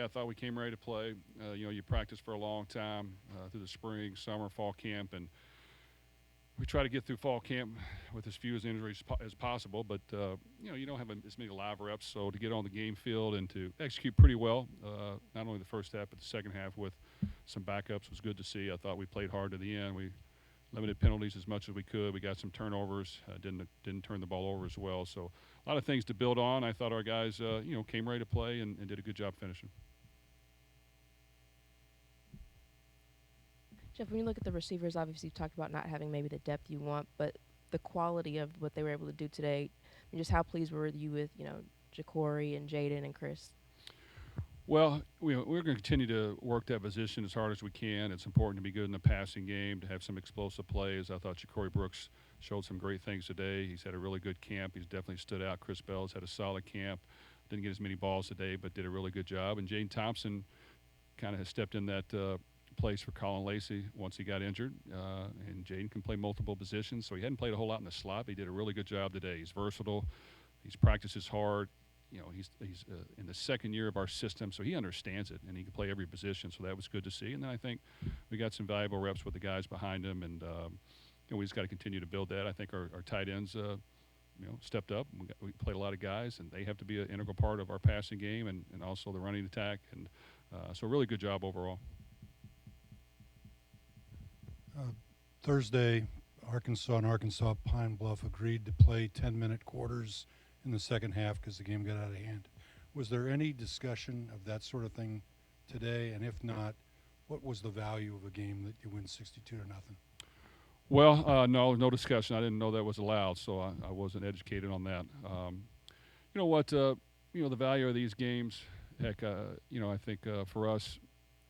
I thought we came ready to play. You practice for a long time through the spring, summer, fall camp, and we try to get through fall camp with as few as injuries as possible. But you don't have as many live reps, so to get on the game field and to execute pretty well, not only the first half but the second half with some backups was good to see. I thought we played hard to the end. We limited penalties as much as we could. We got some turnovers. Didn't turn the ball over as well. So a lot of things to build on. I thought our guys, came ready to play and did a good job finishing. Jeff, when you look at the receivers, obviously you've talked about not having maybe the depth you want, but the quality of what they were able to do today, and just how pleased were you with, Ja'Cory and Jaden and Chris? Well, we're going to continue to work that position as hard as we can. It's important to be good in the passing game, to have some explosive plays. I thought Ja'Cory Brooks showed some great things today. He's had a really good camp. He's definitely stood out. Chris Bell's had a solid camp. Didn't get as many balls today, but did a really good job. And Jaden Thompson kind of has stepped in that place for Colin Lacey once he got injured. And Jaden can play multiple positions, so he hadn't played a whole lot in the slot. But he did a really good job today. He's versatile. He's practices hard. He's in the second year of our system, so he understands it, and he can play every position. So that was good to see. And then I think we got some valuable reps with the guys behind him, and we just got to continue to build that. I think our tight ends, stepped up. We played a lot of guys, and they have to be an integral part of our passing game and also the running attack. And so really good job overall. Thursday, Arkansas and Arkansas Pine Bluff agreed to play 10-minute quarters in the second half because the game got out of hand. Was there any discussion of that sort of thing today? And if not, what was the value of a game that you win 62-0? Well, no discussion. I didn't know that was allowed, so I wasn't educated on that. You know what? The value of these games, heck, I think for us,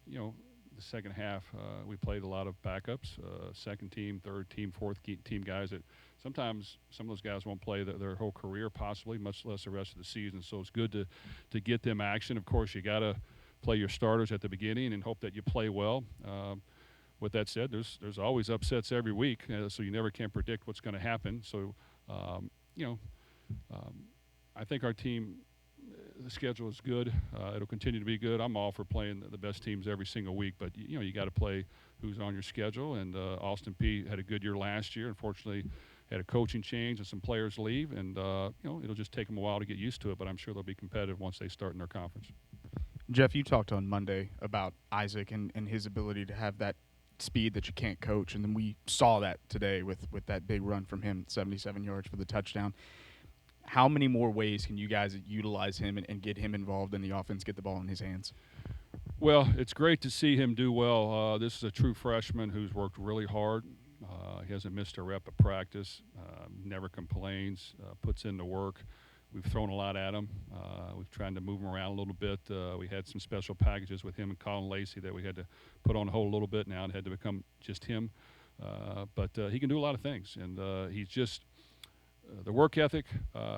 the second half, we played a lot of backups, second team, third team, fourth team guys that sometimes some of those guys won't play their whole career possibly, much less the rest of the season. So it's good to get them action. Of course, you got to play your starters at the beginning and hope that you play well. With that said, there's always upsets every week, so you never can predict what's going to happen. So, I think our team, the schedule is good. It'll continue to be good. I'm all for playing the best teams every single week, but you got to play who's on your schedule. And Austin Peay had a good year last year. Unfortunately, had a coaching change and some players leave, and it'll just take them a while to get used to it. But I'm sure they'll be competitive once they start in their conference. Jeff, you talked on Monday about Isaac and his ability to have that speed that you can't coach, and then we saw that today with that big run from him, 77 yards for the touchdown. How many more ways can you guys utilize him and get him involved in the offense, get the ball in his hands? Well, it's great to see him do well. This is a true freshman who's worked really hard. He hasn't missed a rep of practice, never complains, puts in the work. We've thrown a lot at him. We've tried to move him around a little bit. We had some special packages with him and Colin Lacey that we had to put on hold a little bit now. It had to become just him. But he can do a lot of things, and he's just the work ethic,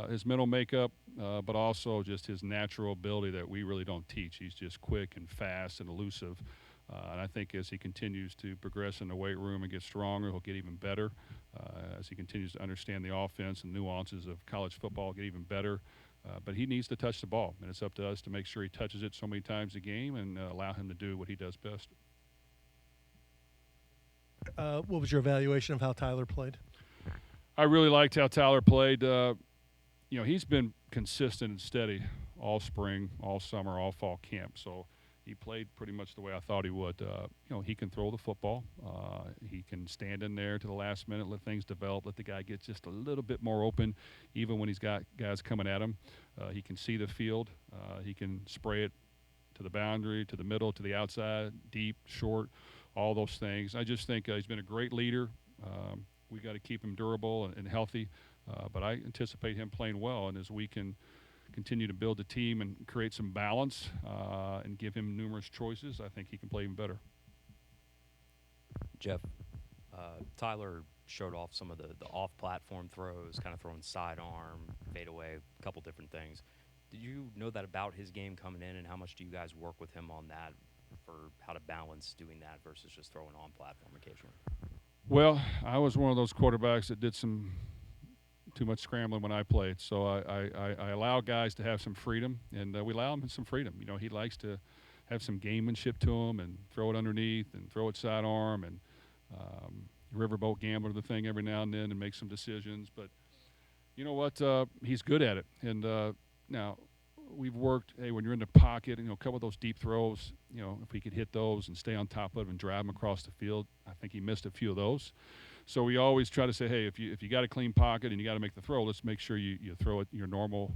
his mental makeup, but also just his natural ability that we really don't teach. He's just quick and fast and elusive. And I think as he continues to progress in the weight room and get stronger, he'll get even better. As he continues to understand the offense and nuances of college football, get even better. But he needs to touch the ball, and it's up to us to make sure he touches it so many times a game and allow him to do what he does best. What was your evaluation of how Tyler played? I really liked how Tyler played. He's been consistent and steady all spring, all summer, all fall camp. So he played pretty much the way I thought he would. He can throw the football. He can stand in there to the last minute, let things develop, let the guy get just a little bit more open, even when he's got guys coming at him. He can see the field. He can spray it to the boundary, to the middle, to the outside, deep, short, all those things. I just think he's been a great leader. We got to keep him durable and healthy, but I anticipate him playing well. And as we can continue to build the team and create some balance and give him numerous choices, I think he can play even better. Jeff, Tyler showed off some of the off-platform throws, kind of throwing sidearm, fadeaway, a couple different things. Did you know that about his game coming in, and how much do you guys work with him on that for how to balance doing that versus just throwing on platform occasionally? Well, I was one of those quarterbacks that did some too much scrambling when I played. So I allow guys to have some freedom, and we allow him some freedom. You know, he likes to have some gamemanship to him and throw it underneath and throw it sidearm and riverboat gambler the thing every now and then and make some decisions. But you know what? He's good at it. And now we've worked, hey, when you're in the pocket, you know, a couple of those deep throws, you know, if we could hit those and stay on top of them and drive them across the field, I think he missed a few of those. So we always try to say, hey, if you got a clean pocket and you got to make the throw, let's make sure you throw it your normal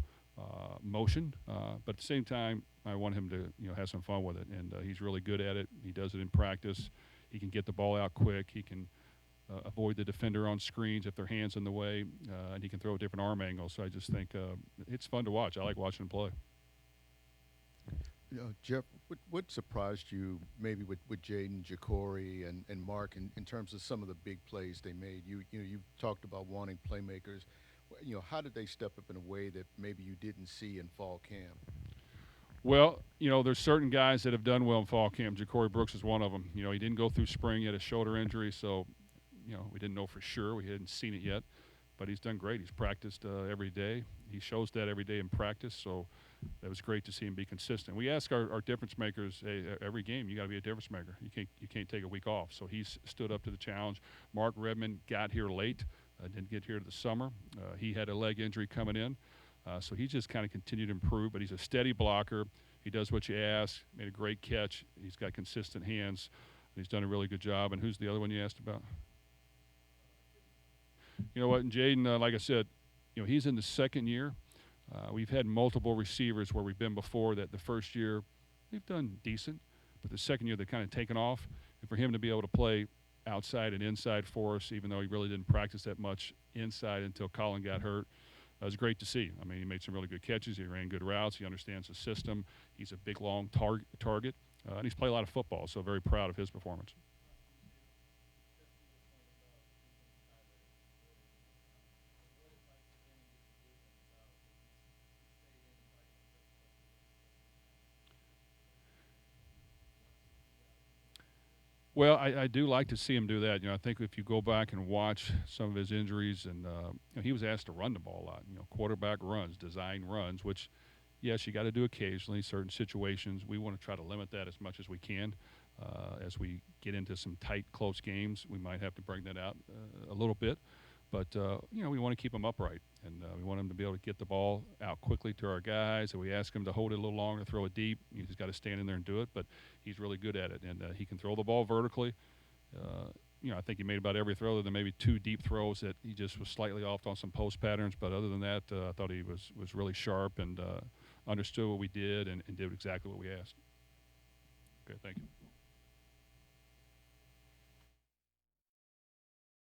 motion. But at the same time, I want him to have some fun with it, and he's really good at it. He does it in practice. He can get the ball out quick. He can avoid the defender on screens if their hands in the way, and he can throw a different arm angle. So I just think it's fun to watch. I like watching him play. Jeff, what surprised you maybe with Jaden, Ja'Cory, and Mark in terms of some of the big plays they made? You talked about wanting playmakers. How did they step up in a way that maybe you didn't see in fall camp? Well, there's certain guys that have done well in fall camp. Ja'Cory Brooks is one of them. He didn't go through spring. He had a shoulder injury, so we didn't know for sure. We hadn't seen it yet, but he's done great. He's practiced every day. He shows that every day in practice, so that was great to see him be consistent. We ask our difference makers, hey, every game you got to be a difference maker. You can't take a week off. So he's stood up to the challenge. Mark Redmond got here late, didn't get here to the summer. He had a leg injury coming in, so he just kind of continued to improve. But he's a steady blocker. He does what you ask. Made a great catch. He's got consistent hands. He's done a really good job. And who's the other one you asked about? You know what, and Jaden, like I said, he's in the second year. We've had multiple receivers where we've been before that the first year they've done decent, but the second year they've kind of taken off. And for him to be able to play outside and inside for us, even though he really didn't practice that much inside until Colin got hurt, it was great to see. I mean, he made some really good catches. He ran good routes. He understands the system. He's a big, long target, and he's played a lot of football, so very proud of his performance. Well, I do like to see him do that. I think if you go back and watch some of his injuries, and he was asked to run the ball a lot. Quarterback runs, design runs, which, yes, you got to do occasionally. Certain situations, we want to try to limit that as much as we can. As we get into some tight, close games, we might have to bring that out a little bit. But, we want to keep him upright, and we want him to be able to get the ball out quickly to our guys. And we ask him to hold it a little longer, throw it deep. He's got to stand in there and do it, but he's really good at it. And he can throw the ball vertically. I think he made about every throw, other than maybe two deep throws that he just was slightly off on some post patterns. But other than that, I thought he was really sharp and understood what we did and did exactly what we asked. Okay, thank you.